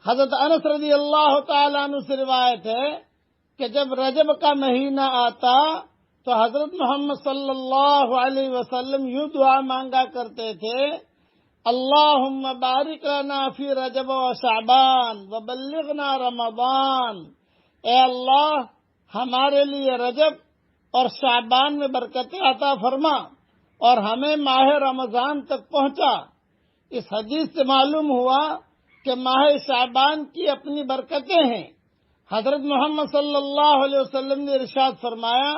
حضرت انس رضی اللہ تعالیٰ عنہ سے روایت ہے کہ جب رجب کا مہینہ آتا تو حضرت محمد صلی اللہ علیہ وسلم یوں دعا مانگا کرتے تھے، اللہم بارک لنا فی رجب و شعبان وبلغنا رمضان، اے اللہ ہمارے لیے رجب اور شعبان میں برکتیں عطا فرما اور ہمیں ماہ رمضان تک پہنچا۔ اس حدیث سے معلوم ہوا کہ ماہ شعبان کی اپنی برکتیں ہیں۔ حضرت محمد صلی اللہ علیہ وسلم نے ارشاد فرمایا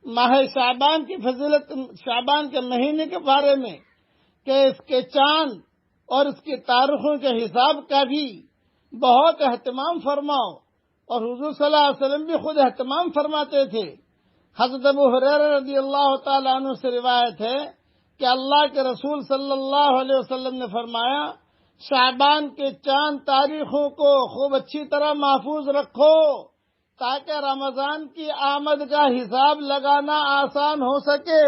ماہ شعبان کی فضیلت، شعبان کے مہینے کے بارے میں، کہ اس کے چاند اور اس کی تاریخوں کے حساب کا بھی بہت اہتمام فرماؤ، اور حضور صلی اللہ علیہ وسلم بھی خود اہتمام فرماتے تھے۔ حضرت ابو ہریرہ رضی اللہ تعالیٰ عنہ سے روایت ہے کہ اللہ کے رسول صلی اللہ علیہ وسلم نے فرمایا، شعبان کے چاند تاریخوں کو خوب اچھی طرح محفوظ رکھو تاکہ رمضان کی آمد کا حساب لگانا آسان ہو سکے۔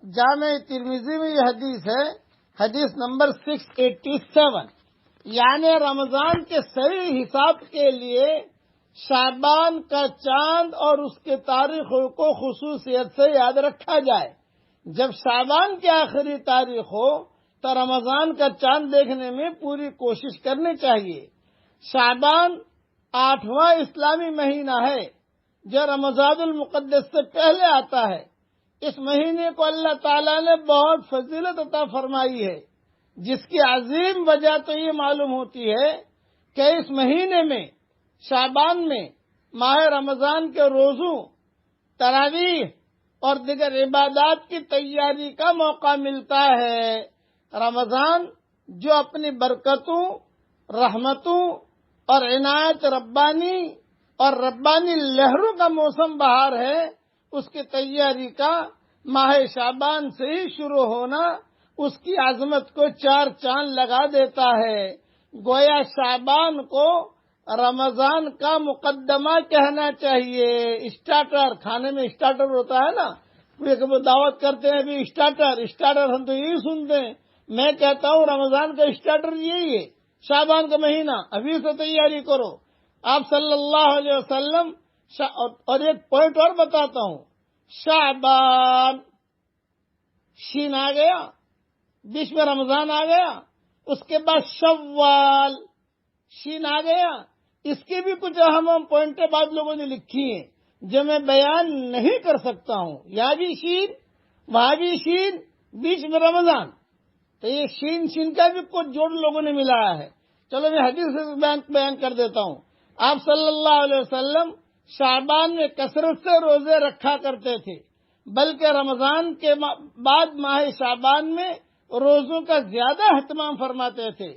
جامع ترمذی میں یہ حدیث ہے، حدیث نمبر 687، یعنی رمضان کے صحیح حساب کے لیے شعبان کا چاند اور اس کے تاریخوں کو خصوصیت سے یاد رکھا جائے۔ جب شعبان کی آخری تاریخ ہو تو رمضان کا چاند دیکھنے میں پوری کوشش کرنی چاہیے۔ شعبان 8واں اسلامی مہینہ ہے جو رمضان المقدس سے پہلے آتا ہے۔ اس مہینے کو اللہ تعالیٰ نے بہت فضیلت عطا فرمائی ہے، جس کی عظیم وجہ تو یہ معلوم ہوتی ہے کہ اس مہینے میں، شعبان میں، ماہ رمضان کے روزوں، تراویح اور دیگر عبادات کی تیاری کا موقع ملتا ہے۔ رمضان جو اپنی برکتوں، رحمتوں اور عنایت ربانی اور ربانی لہروں کا موسم بہار ہے، اس کی تیاری کا ماہ شعبان سے ہی شروع ہونا اس کی عظمت کو 4 چاند لگا دیتا ہے۔ گویا شعبان کو رمضان کا مقدمہ کہنا چاہیے۔ اسٹارٹر، کھانے میں اسٹارٹر ہوتا ہے نا، وہ دعوت کرتے ہیں ابھی اسٹارٹر ہم تو یہی سنتے ہیں۔ میں کہتا ہوں رمضان کا اسٹارٹر یہی ہے، شعبان کا مہینہ، ابھی سے تیاری کرو۔ آپ صلی اللہ علیہ وسلم، اور ایک پوائنٹ اور بتاتا ہوں، شعبان شین آ گیا، بیچ میں رمضان آ گیا، اس کے بعد شوال شین آ گیا۔ اس کی بھی کچھ اہم پوائنٹیں بعض لوگوں نے لکھی ہیں جو میں بیان نہیں کر سکتا ہوں۔ یہاں بھی شین، وہاں بھی شین، بیچ میں رمضان، تو یہ شین کا بھی کچھ جوڑ لوگوں نے ملایا ہے۔ چلو میں حدیث سے بیان کر دیتا ہوں۔ آپ صلی اللہ علیہ وسلم شعبان میں کثرت سے روزے رکھا کرتے تھے، بلکہ رمضان کے بعد ماہ شعبان میں روزوں کا زیادہ اہتمام فرماتے تھے۔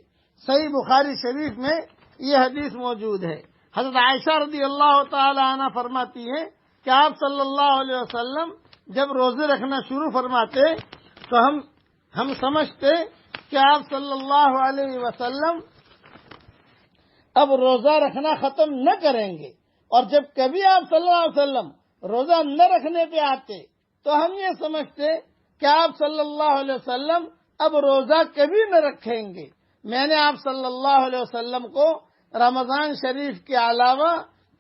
صحیح بخاری شریف میں یہ حدیث موجود ہے۔ حضرت عائشہ رضی اللہ تعالی عنہ فرماتی ہیں کہ آپ صلی اللہ علیہ وسلم جب روزے رکھنا شروع فرماتے تو ہم سمجھتے کہ آپ صلی اللہ علیہ وسلم اب روزہ رکھنا ختم نہ کریں گے، اور جب کبھی آپ صلی اللہ علیہ وسلم روزہ نہ رکھنے پہ آتے تو ہم یہ سمجھتے کہ آپ صلی اللہ علیہ وسلم اب روزہ کبھی نہ رکھیں گے۔ میں نے آپ صلی اللہ علیہ وسلم کو رمضان شریف کے علاوہ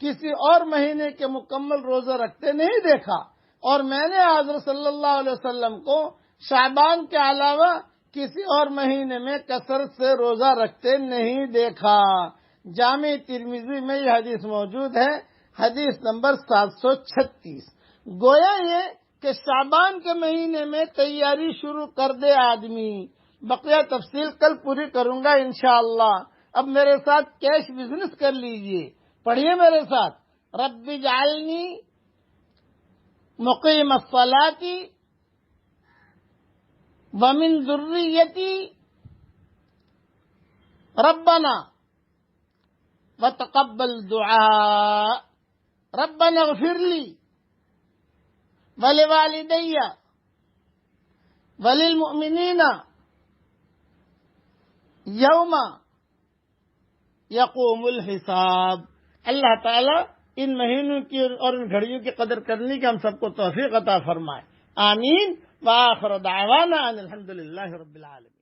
کسی اور مہینے کے مکمل روزہ رکھتے نہیں دیکھا، اور میں نے حضرت صلی اللہ علیہ وسلم کو شعبان کے علاوہ کسی اور مہینے میں کثرت سے روزہ رکھتے نہیں دیکھا۔ جامع ترمذی میں یہ حدیث موجود ہے، حدیث نمبر 736۔ گویا یہ کہ شعبان کے مہینے میں تیاری شروع کر دے آدمی۔ بقیہ تفصیل کل پوری کروں گا انشاءاللہ۔ اب میرے ساتھ کیش بزنس کر لیجئے، پڑھیے میرے ساتھ، رب اجعلنی مقیم الصلاۃ ومن ذریتی ربنا وتقبل دعاء ربنا اغفر لی ولوالدی وللمؤمنین یوم یقوم الحساب۔ اللہ تعالیٰ ان مہینوں کی اور ان گھڑیوں کی قدر کرنے کی ہم سب کو توفیق عطا فرمائے، آمین۔ وآخر دعوانا ان الحمد للہ رب العالمین۔